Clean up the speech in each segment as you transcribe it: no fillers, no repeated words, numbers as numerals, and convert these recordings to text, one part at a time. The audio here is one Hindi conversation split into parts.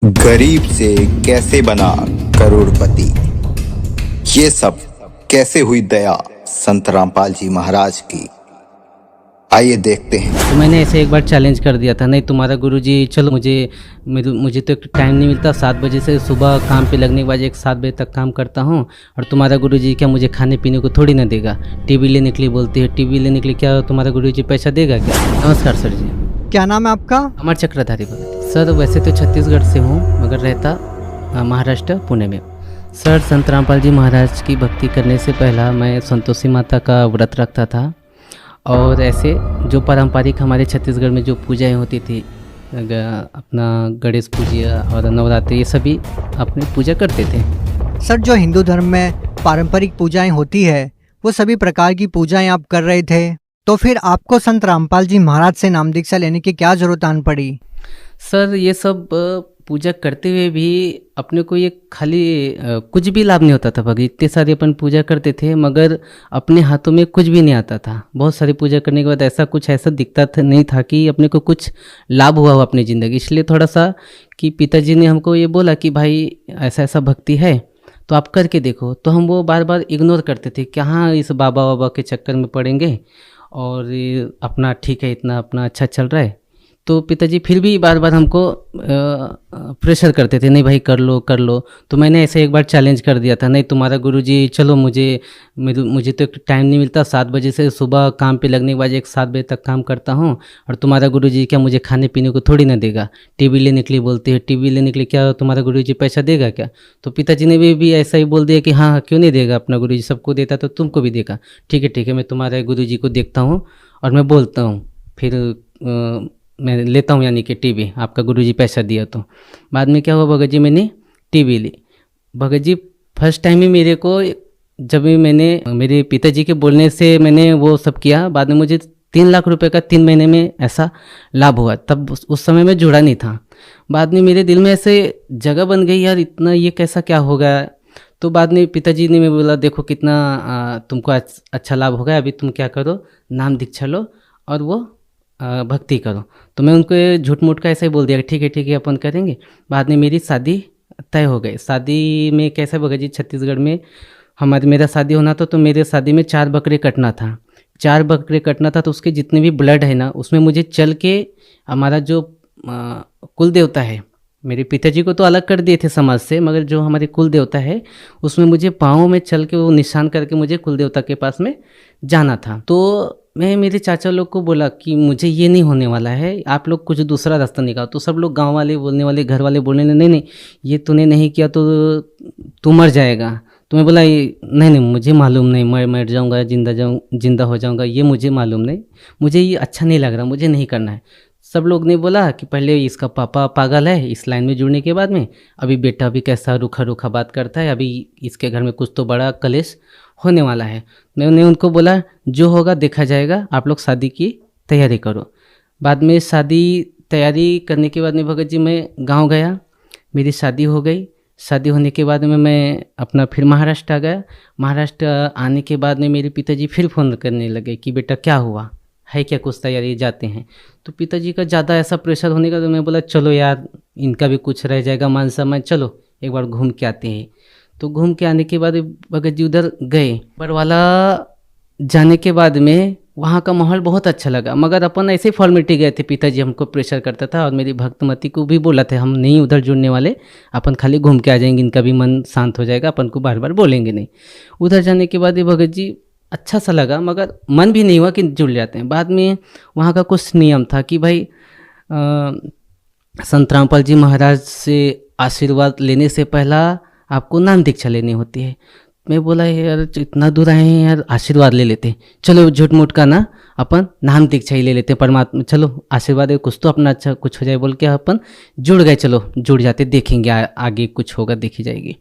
गरीब से कैसे बना करोड़पति, ये सब कैसे हुई दया संत रामपाल जी महाराज की। आइए देखते हैं। तो मैंने ऐसे एक बार चैलेंज कर दिया था, नहीं तुम्हारा गुरुजी चलो, मुझे तो टाइम नहीं मिलता, 7 बजे से सुबह काम पे लगने के बाद 7 बजे तक काम करता हूँ, और तुम्हारा गुरुजी क्या मुझे खाने पीने को थोड़ी ना देगा। टीवी लेने के लिए बोलती है, टीवी लेने के लिए क्या तुम्हारा गुरुजी पैसा देगा क्या। नमस्कार सर जी। क्या नाम है आपका? अमर चक्रधारी भगत। सर वैसे तो छत्तीसगढ़ से हूँ मगर रहता महाराष्ट्र पुणे में। सर संत रामपाल जी महाराज की भक्ति करने से पहला मैं संतोषी माता का व्रत रखता था, और ऐसे जो पारंपरिक हमारे छत्तीसगढ़ में जो पूजाएं होती थी, अपना गणेश पूजा और नवरात्रि, ये सभी अपनी पूजा करते थे। सर जो हिंदू धर्म में पारंपरिक पूजाएं होती है वो सभी प्रकार की पूजाएं आप कर रहे थे, तो फिर आपको संत रामपाल जी महाराज से नाम दीक्षा लेने की क्या जरूरत आन पड़ी? सर ये सब पूजा करते हुए भी अपने को ये खाली कुछ भी लाभ नहीं होता था भगत। इतने सारे अपन पूजा करते थे मगर अपने हाथों में कुछ भी नहीं आता था। बहुत सारी पूजा करने के बाद ऐसा दिखता था नहीं था कि अपने को कुछ लाभ हुआ हो अपनी ज़िंदगी। इसलिए थोड़ा सा कि पिताजी ने हमको ये बोला कि भाई ऐसा ऐसा भक्ति है तो आप करके देखो। तो हम वो बार बार इग्नोर करते थे कि हाँ इस बाबा बाबा के चक्कर में पड़ेंगे, और ये अपना ठीक है, इतना अपना अच्छा चल रहा है। तो पिताजी फिर भी बार बार हमको प्रेशर करते थे, नहीं भाई कर लो कर लो। तो मैंने ऐसे एक बार चैलेंज कर दिया था, नहीं तुम्हारा गुरुजी चलो, मुझे तो टाइम नहीं मिलता, 7 बजे से सुबह काम पे लगने के बाद 7 बजे तक काम करता हूँ, और तुम्हारा गुरुजी क्या मुझे खाने पीने को थोड़ी ना देगा। टीवी लेने के लिए बोलते हैं, टीवी लेने के लिए क्या तुम्हारा गुरुजी पैसा देगा क्या। तो पिताजी ने भी ऐसा ही बोल दिया कि हाँ क्यों नहीं देगा, अपना गुरुजी सबको देता तो तुमको भी देगा। ठीक है मैं तुम्हारे गुरुजी को देखता हूँ और मैं बोलता हूँ, फिर मैं लेता हूँ यानी कि टीवी, आपका गुरुजी पैसा दिया। तो बाद में क्या हुआ भगत जी, मैंने टीवी ली। भगत जी फर्स्ट टाइम ही मेरे को, जब भी मैंने मेरे पिताजी के बोलने से मैंने वो सब किया, बाद में मुझे 3 लाख रुपए का 3 महीने में ऐसा लाभ हुआ। तब उस समय मैं जुड़ा नहीं था। बाद में मेरे दिल में ऐसे जगह बन गई, यार इतना ये कैसा क्या हो गया। तो बाद में पिताजी ने मैं बोला देखो कितना तुमको अच्छा लाभ होगा, अभी तुम क्या करो, नाम दीक्षा लो और वो भक्ति करो। तो मैं उनको झूठ मूठ का ऐसे ही बोल दिया ठीक है अपन करेंगे। बाद में मेरी शादी तय हो गई। शादी में कैसे भगत जी, छत्तीसगढ़ में मेरा शादी होना था, तो मेरे शादी में 4 बकरे कटना था। 4 बकरे कटना था, तो उसके जितने भी ब्लड है ना, उसमें मुझे चल के हमारा जो कुल देवता है, मेरे पिताजी को तो अलग कर दिए थे समाज से, मगर जो हमारे कुल देवता है उसमें मुझे पाँव में चल के वो निशान करके मुझे कुल देवता के पास में जाना था। तो मैं मेरे चाचा लोग को बोला कि मुझे ये नहीं होने वाला है, आप लोग कुछ दूसरा रास्ता निकालो। तो सब लोग गांव वाले बोलने वाले, घर वाले बोलने लगे नहीं ये तूने नहीं किया तो तू मर जाएगा। तो मैं बोला नहीं मुझे मालूम नहीं, मैं मर जाऊंगा जिंदा हो जाऊंगा, ये मुझे मालूम नहीं, मुझे ये अच्छा नहीं लग रहा, मुझे नहीं करना है। सब लोग ने बोला कि पहले इसका पापा पागल है, इस लाइन में जुड़ने के बाद में अभी बेटा भी कैसा रूखा बात करता है, अभी इसके घर में कुछ तो बड़ा कलेश होने वाला है। मैंने उनको बोला जो होगा देखा जाएगा, आप लोग शादी की तैयारी करो। बाद में शादी तैयारी करने के बाद में भगत जी मैं गांव गया, मेरी शादी हो गई। शादी होने के बाद में मैं अपना फिर महाराष्ट्र आ गया। महाराष्ट्र आने के बाद में मेरे पिताजी फिर फ़ोन करने लगे कि बेटा क्या हुआ है, क्या कुछ तैयारी जाते हैं। तो पिताजी का ज़्यादा ऐसा प्रेशर होने का, तो मैं बोला चलो यार इनका भी कुछ रह जाएगा मान सम्मान, चलो एक बार घूम के आते हैं। तो घूम के आने के बाद भगत जी उधर गए। बरवाला जाने के बाद में वहाँ का माहौल बहुत अच्छा लगा, मगर अपन ऐसे ही फॉर्मेलिटी गए थे। पिताजी हमको प्रेशर करता था, और मेरी भक्तमती को भी बोला था हम नहीं उधर जुड़ने वाले, अपन खाली घूम के आ जाएंगे, इनका भी मन शांत हो जाएगा, अपन को बार बार बोलेंगे नहीं। उधर जाने के बाद भगत जी अच्छा सा लगा, मगर मन भी नहीं हुआ कि जुड़ जाते हैं। बाद में वहाँ का कुछ नियम था कि भाई संत रामपाल जी महाराज से आशीर्वाद लेने से पहला आपको नाम दीक्षा लेनी होती है। मैं बोला यार इतना दूर आए हैं यार, आशीर्वाद ले लेते, चलो झूठ मूठ का ना अपन नाम दीक्षा ही ले लेते, परमात्मा चलो आशीर्वाद है कुछ तो अपना अच्छा कुछ हो जाए बोल के अपन जुड़ गए। चलो जुड़ जाते, देखेंगे आगे कुछ होगा देखी जाएगी।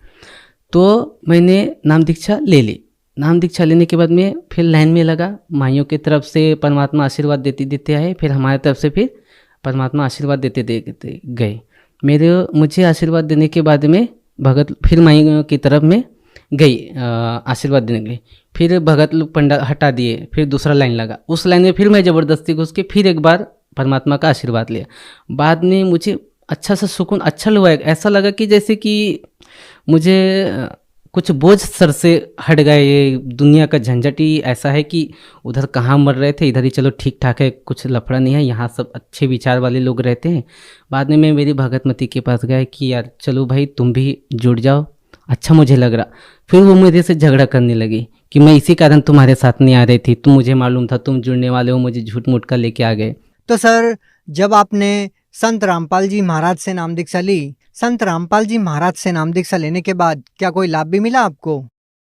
तो मैंने नाम दीक्षा ले ली। नाम दीक्षा लेने के बाद में फिर लाइन में लगा। माइयों की तरफ से परमात्मा आशीर्वाद देते आए, फिर हमारी तरफ से फिर परमात्मा आशीर्वाद देते गए। मुझे आशीर्वाद देने के बाद में भगत फिर माइयों की तरफ में गई आशीर्वाद देने के लिए। फिर भगत लोग पंडा हटा दिए, फिर दूसरा लाइन लगा। उस लाइन में फिर मैं ज़बरदस्ती घुस के फिर एक बार परमात्मा का आशीर्वाद लिया। बाद में मुझे अच्छा सा सुकून अच्छा लगा, ऐसा लगा कि जैसे कि मुझे कुछ बोझ सर से हट गए। ये दुनिया का झंझट ही ऐसा है कि उधर कहाँ मर रहे थे, इधर ही चलो ठीक ठाक है, कुछ लफड़ा नहीं है, यहाँ सब अच्छे विचार वाले लोग रहते हैं। बाद में मैं मेरी भगतमती के पास गया कि यार चलो भाई तुम भी जुड़ जाओ, अच्छा मुझे लग रहा। फिर वो मेरे से झगड़ा करने लगी कि मैं इसी कारण तुम्हारे साथ नहीं आ रही थी, तुम मुझे मालूम था तुम जुड़ने वाले हो, मुझे झूठ मूठ कर लेके आ गए। तो सर, जब आपने संत रामपाल जी महाराज से नाम दीक्षा ली, संत रामपाल जी महाराज से नाम दीक्षा लेने के बाद क्या कोई लाभ भी मिला आपको?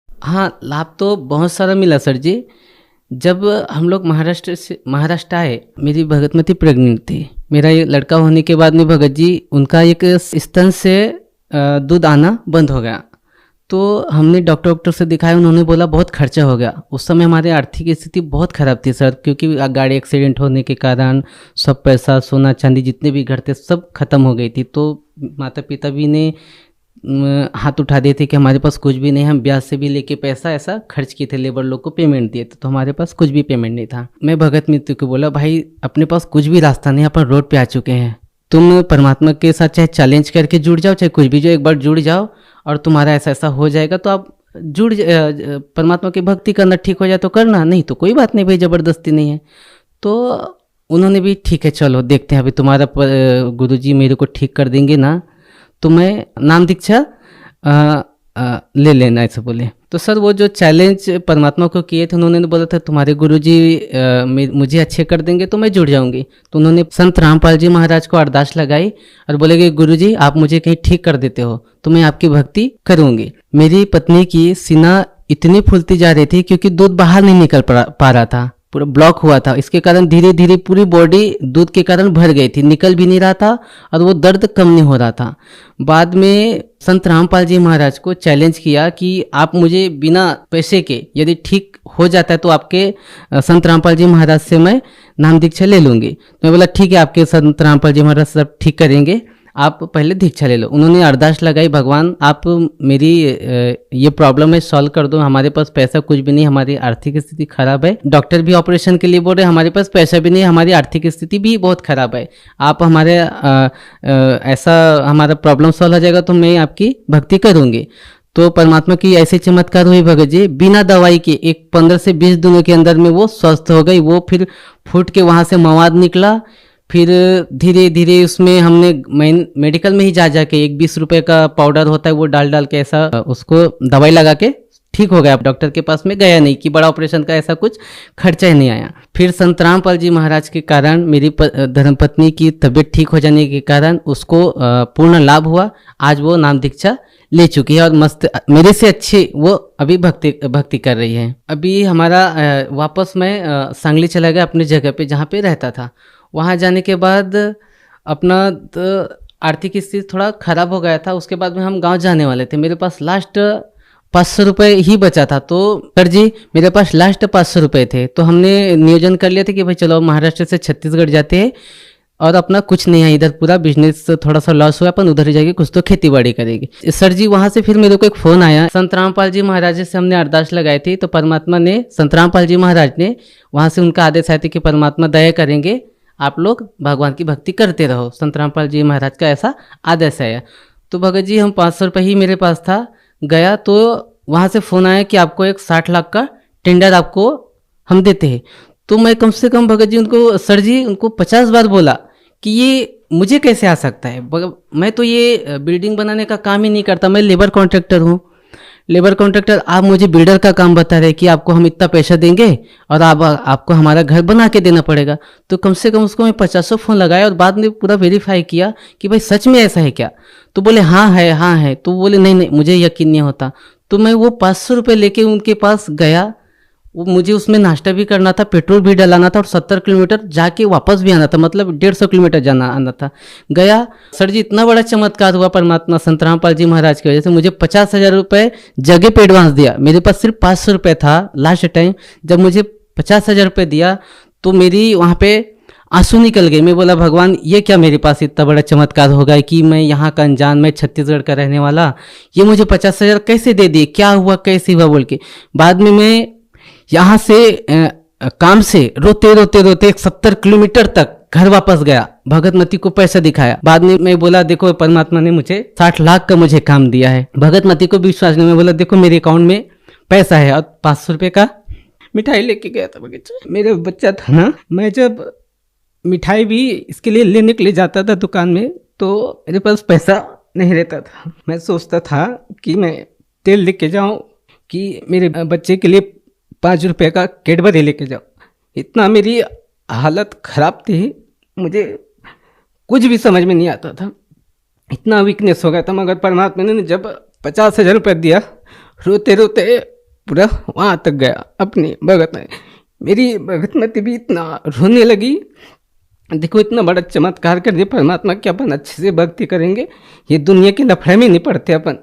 हाँ, लाभ तो बहुत सारा मिला सर जी। जब हम लोग महाराष्ट्र आए, मेरी भगतमती प्रेग्नेंट थी। मेरा ये लड़का होने के बाद में भगत जी उनका एक स्तन से दूध आना बंद हो गया। तो हमने डॉक्टर से दिखाया, उन्होंने बोला बहुत खर्चा हो गया। उस समय हमारी आर्थिक स्थिति बहुत ख़राब थी सर, क्योंकि गाड़ी एक्सीडेंट होने के कारण सब पैसा सोना चांदी जितने भी घर थे सब खत्म हो गई थी। तो माता पिता भी ने हाथ उठा दिए थे कि हमारे पास कुछ भी नहीं, हम ब्याज से भी लेके पैसा ऐसा खर्च किए थे, लेबर लोग को पेमेंट दिए थे, तो हमारे पास कुछ भी पेमेंट नहीं था। मैं भगत मित्र को बोला भाई अपने पास कुछ भी रास्ता नहीं, अपन रोड पे आ चुके हैं, तुम परमात्मा के साथ चाहे चैलेंज करके जुड़ जाओ, चाहे कुछ भी जो एक बार जुड़ जाओ और तुम्हारा ऐसा ऐसा हो जाएगा, तो आप परमात्मा की भक्ति करना ठीक हो जाए तो करना, नहीं तो कोई बात नहीं भाई, ज़बरदस्ती नहीं है। तो उन्होंने भी ठीक है चलो देखते हैं, अभी तुम्हारा गुरुजी मेरे को ठीक कर देंगे ना तो मैं नाम दीक्षा ले लेना, ऐसे बोले। तो सर वो जो चैलेंज परमात्मा को किए थे, उन्होंने बोला था तुम्हारे गुरुजी मुझे अच्छे कर देंगे तो मैं जुड़ जाऊंगी। तो उन्होंने संत रामपाल जी महाराज को अरदास लगाई और बोले कि गुरुजी आप मुझे कहीं ठीक कर देते हो तो मैं आपकी भक्ति करूंगी। मेरी पत्नी की सीना इतनी फूलती जा रही थी क्योंकि दूध बाहर नहीं निकल पा रहा था, पूरा ब्लॉक हुआ था। इसके कारण धीरे धीरे पूरी बॉडी दूध के कारण भर गई थी, निकल भी नहीं रहा था और वो दर्द कम नहीं हो रहा था। बाद में संत रामपाल जी महाराज को चैलेंज किया कि आप मुझे बिना पैसे के यदि ठीक हो जाता है तो आपके संत रामपाल जी महाराज से मैं नाम दीक्षा ले लूँगी। तो मैं बोला ठीक है, आपके संत रामपाल जी महाराज सब ठीक करेंगे, आप पहले दीक्षा ले लो। उन्होंने अरदास लगाई, भगवान आप मेरी ये प्रॉब्लम है सॉल्व कर दो, हमारे पास पैसा कुछ भी नहीं, हमारी आर्थिक स्थिति खराब है, डॉक्टर भी ऑपरेशन के लिए बोल रहे हमारे पास पैसा भी नहीं, हमारी आर्थिक स्थिति भी बहुत खराब है, आप हमारे ऐसा हमारा प्रॉब्लम सॉल्व हो जाएगा तो मैं आपकी भक्ति करूँगी। तो परमात्मा की ऐसे चमत्कार हुई भगत जी, बिना दवाई के एक 15 से 20 दिनों के अंदर में वो स्वस्थ हो गई। वो फिर फूट के वहाँ से मवाद निकला, फिर धीरे धीरे उसमें हमने मेडिकल में ही जा के एक 20 रुपए का पाउडर होता है वो डाल के ऐसा उसको दवाई लगा के ठीक हो गया। डॉक्टर के पास में गया नहीं कि बड़ा ऑपरेशन का ऐसा कुछ खर्चा ही नहीं आया। फिर संत रामपाल जी महाराज के कारण मेरी धर्मपत्नी की तबीयत ठीक हो जाने के कारण उसको पूर्ण लाभ हुआ। आज वो नाम दीक्षा ले चुकी है और मस्त मेरे से अच्छी वो अभी भक्ति कर रही है। अभी हमारा वापस मैं सांगली चला गया अपनी जगह पे जहाँ पे रहता था। वहाँ जाने के बाद अपना आर्थिक स्थिति थोड़ा खराब हो गया था। उसके बाद में हम गांव जाने वाले थे, मेरे पास लास्ट 500 रुपये ही बचा था। तो सर जी मेरे पास लास्ट 500 रुपये थे, तो हमने नियोजन कर लिया था कि भाई चलो महाराष्ट्र से छत्तीसगढ़ जाते हैं और अपना कुछ नहीं है, इधर पूरा बिजनेस थोड़ा सा लॉस हुआ, अपन उधर ही जाके कुछ तो खेती बाड़ी करेगी। सर जी वहाँ से फिर मेरे को एक फ़ोन आया, संत रामपाल जी महाराज से हमने अरदास लगाई थी, तो परमात्मा ने संत रामपाल जी महाराज ने वहाँ से उनका आदेश आया था कि परमात्मा दया करेंगे, आप लोग भगवान की भक्ति करते रहो। संत रामपाल जी महाराज का ऐसा आदेश आया। तो भगत जी हम 500 रुपये ही मेरे पास था, गया तो वहाँ से फ़ोन आया कि आपको एक 60 लाख का टेंडर आपको हम देते हैं। तो मैं कम से कम भगत जी उनको सर जी उनको 50 बार बोला कि ये मुझे कैसे आ सकता है, मैं तो ये बिल्डिंग बनाने का काम ही नहीं करता, मैं लेबर कॉन्ट्रैक्टर हूँ। लेबर कॉन्ट्रैक्टर, आप मुझे बिल्डर का काम बता रहे कि आपको हम इतना पैसा देंगे और आपको हमारा घर बना के देना पड़ेगा। तो कम से कम उसको मैं 50 फ़ोन लगाया और बाद में पूरा वेरीफाई किया कि भाई सच में ऐसा है क्या। तो बोले हाँ है। तो बोले नहीं मुझे यकीन नहीं होता। तो मैं वो 500 रुपये लेके उनके पास गया। वो मुझे उसमें नाश्ता भी करना था, पेट्रोल भी डलाना था और 70 किलोमीटर जाके वापस भी आना था, मतलब 150 किलोमीटर आना था। गया, सर जी इतना बड़ा चमत्कार हुआ परमात्मा संत रामपाल जी महाराज की वजह से। मुझे 50,000 रुपये जगह पे एडवांस दिया। मेरे पास सिर्फ 500 रुपये था लास्ट टाइम। जब मुझे 50,000 रुपये दिया तो मेरी वहाँ पे आंसू निकल गए। मैं बोला भगवान ये क्या मेरे पास इतना बड़ा चमत्कार हो गया कि मैं यहाँ का अनजान, मैं छत्तीसगढ़ का रहने वाला, ये मुझे 50,000 कैसे दे दिए, क्या हुआ कैसे हुआ बोल के। बाद में मैं यहाँ से काम से रोते 70 किलोमीटर तक घर वापस गया, भगत मती को पैसा दिखाया। बाद में मैं बोला देखो परमात्मा ने मुझे 60 लाख का मुझे काम दिया है। भगत मती को भी विश्वास नहीं, मैं बोला देखो मेरे अकाउंट में पैसा है, और 500 रुपये का मिठाई लेके गया था बगीचा। मेरे बच्चा था ना, मैं जब मिठाई भी इसके लिए लेने के लिए जाता था दुकान में, तो मेरे पास पैसा नहीं रहता था। मैं सोचता था कि मैं तेल लेके जाऊं कि मेरे बच्चे के लिए 5 रुपये का कैडबरी लेके जाऊं। इतना मेरी हालत खराब थी, मुझे कुछ भी समझ में नहीं आता था, इतना वीकनेस हो गया था। मगर परमात्मा ने जब 50,000 रुपये दिया, रोते रोते पूरा वहाँ तक गया अपनी भगत में। मेरी भगत मती भी इतना रोने लगी, देखो इतना बड़ा चमत्कार कर दिया परमात्मा कि अपन अच्छे से भक्ति करेंगे, ये दुनिया के लफड़े में नहीं पड़ते अपन।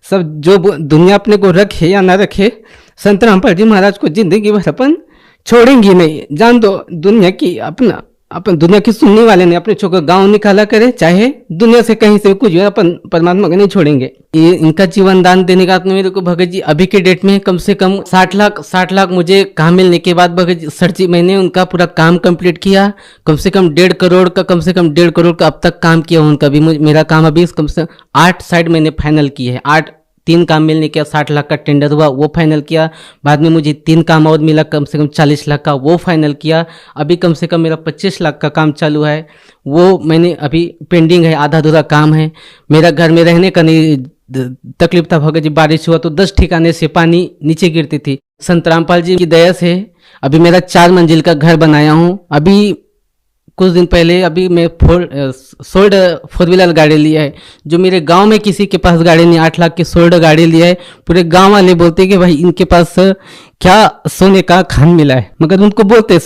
सब जो दुनिया अपने को रखे या ना रखे, संत रामपाल जी महाराज को जिंदगी भर अपन छोड़ेंगे नहीं। जान दो दुनिया की, अपना अपन दुनिया की सुनने वाले नहीं, अपने छोकर गांव निकाला करे, चाहे दुनिया से कहीं से कुछ हो, अपन परमात्मा को नहीं छोड़ेंगे। ये इनका जीवन दान देने का आपने मेरे को भगत जी अभी के डेट में कम से कम 60 लाख मुझे काम मिलने के बाद भगत जी सर जी मैंने उनका पूरा काम कंप्लीट किया। कम से कम 1.5 करोड़ का अब तक काम किया उनका भी। मेरा काम अभी कम से कम 8 साइड मैंने फाइनल किए हैं। 3 काम मिलने के 60 लाख का टेंडर हुआ, वो फाइनल किया। बाद में मुझे 3 काम और मिला कम से कम 40 लाख का, वो फाइनल किया। अभी कम से कम मेरा 25 लाख का काम चालू है, वो मैंने अभी पेंडिंग है, आधा अधूरा काम है। मेरा घर में रहने का नहीं तकलीफ था भगत जी, बारिश हुआ तो 10 ठिकाने से पानी नीचे गिरती थी। संत रामपाल जी की दया से अभी मेरा 4 मंजिल का घर बनाया हूँ। अभी कुछ दिन पहले अभी मैं सोल्ड 4 व्हीलर गाड़ी लिया है, जो मेरे गांव में किसी के पास गाड़ी नहीं। 8 लाख की सोल्ड गाड़ी लिया है। पूरे गांव वाले बोलते हैं कि भाई इनके पास क्या सोने का खान मिला है। मगर उनको बोलते हैं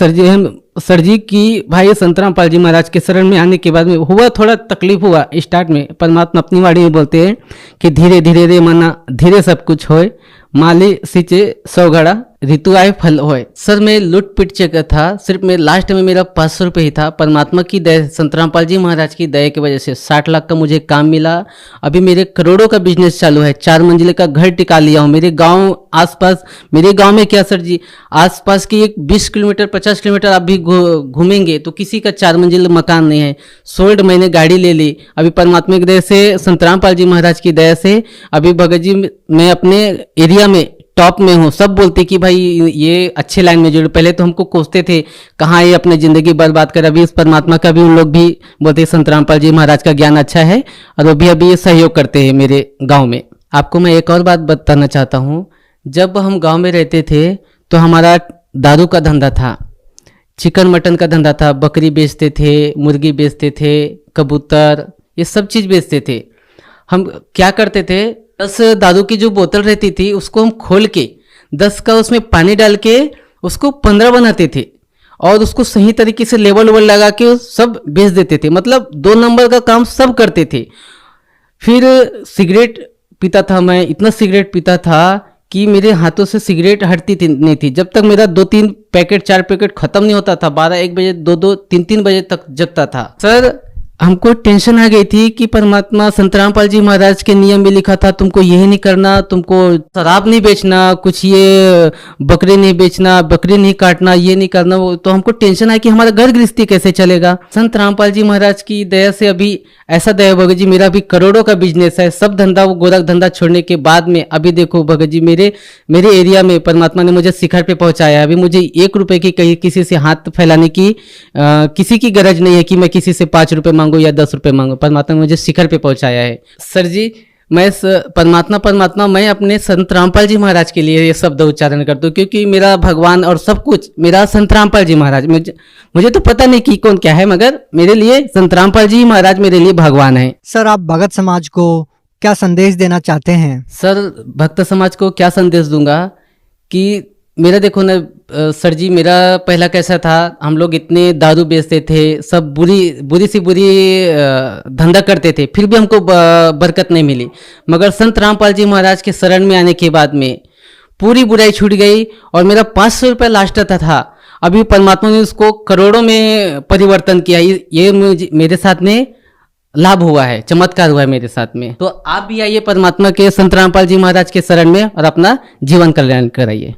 सर जी की भाई संत रामपाल जी महाराज के शरण में आने के बाद में हुआ थोड़ा तकलीफ हुआ स्टार्ट में। परमात्मा अपनी वाणी में बोलते हैं कि धीरे धीरे रे मना धीरे सब कुछ होए, माली सिंचे 100 घड़ा ऋतु आए फल होए। सर मैं लूट पिट चुका था, सिर्फ मैं लास्ट में मेरा 500 रुपये ही था। परमात्मा की दया, संत रामपाल जी महाराज की दया की वजह से 60 लाख का मुझे काम मिला। अभी मेरे करोड़ों का बिजनेस चालू है। 4 मंजिले का घर टिका लिया हूँ। मेरे गांव आसपास, मेरे गांव में क्या सर जी, आसपास की एक 20 किलोमीटर 50 किलोमीटर आप भी घूमेंगे तो किसी का 4 मंजिल मकान नहीं है। सोल्ड मैंने गाड़ी ले ली। अभी परमात्मा की दया से, संत रामपाल जी महाराज की दया से अभी भगत जी मैं अपने एरिया में टॉप में हूँ। सब बोलते कि भाई ये अच्छे लाइन में जुड़े। पहले तो हमको कोसते थे कहाँ ये अपने जिंदगी बर्बाद कर। अभी इस परमात्मा का भी उन लोग भी बोलते संत रामपाल जी महाराज का ज्ञान अच्छा है, और वो भी अभी ये सहयोग करते हैं मेरे गांव में। आपको मैं एक और बात बताना चाहता हूँ। जब हम गांव में रहते थे तो हमारा दारू का धंधा था, चिकन मटन का धंधा था, बकरी बेचते थे, मुर्गी बेचते थे, कबूतर, ये सब चीज़ बेचते थे। हम क्या करते थे, 10 दारू की जो बोतल रहती थी उसको हम खोल के 10 का उसमें पानी डाल के उसको 15 बनाते थे, और उसको सही तरीके से लेवल लगा के सब बेच देते थे। मतलब 2 नंबर का काम सब करते थे। फिर सिगरेट पीता था मैं, इतना सिगरेट पीता था कि मेरे हाथों से सिगरेट हटती नहीं थी। जब तक मेरा 2-3 पैकेट 4 पैकेट खत्म नहीं होता था, 12-1 बजे 2-2 3-3 बजे तक जगता था। सर हमको टेंशन आ गई थी कि परमात्मा संत रामपाल जी महाराज के नियम में लिखा था तुमको यही नहीं करना, तुमको शराब नहीं बेचना, कुछ ये बकरी नहीं बेचना, बकरी नहीं काटना, ये नहीं करना। वो तो हमको टेंशन आई कि हमारा घर गृहस्थी कैसे चलेगा। संत रामपाल जी महाराज की दया से अभी ऐसा दया भगत जी, मेरा भी करोड़ों का बिजनेस है। सब धंधा, वो गोरख धंधा छोड़ने के बाद में अभी देखो भगत जी, मेरे एरिया में परमात्मा ने मुझे शिखर पे पहुंचाया। अभी मुझे 1 रुपए की कहीं किसी से हाथ फैलाने की किसी की गरज नहीं है कि मैं किसी से 5 रुपए मांगू या 10 रुपए मांगू। परमात्मा ने मुझे शिखर पे पहुंचाया है। सर जी मैं परमात्मा मैं अपने संत रामपाल जी महाराज के लिए ये शब्द उच्चारण करता हूँ, क्योंकि मेरा भगवान और सब कुछ मेरा संत रामपाल जी महाराज। मुझे तो पता नहीं कि कौन क्या है, मगर मेरे लिए संत रामपाल जी महाराज मेरे लिए भगवान है। सर आप भगत समाज को क्या संदेश देना चाहते हैं? सर भक्त समाज को क्या संदेश दूंगा कि मेरा देखो ना सर जी, मेरा पहला कैसा था, हम लोग इतने दारू बेचते थे, सब बुरी सी बुरी धंधा करते थे, फिर भी हमको बरकत नहीं मिली। मगर संत रामपाल जी महाराज के शरण में आने के बाद में पूरी बुराई छूट गई, और मेरा 500 रुपये लास्ट था। अभी परमात्मा ने उसको करोड़ों में परिवर्तन किया। ये मेरे साथ में लाभ हुआ है, चमत्कार हुआ है मेरे साथ में। तो आप भी आइए परमात्मा के संत रामपाल जी महाराज के शरण में और अपना जीवन कल्याण कराइए।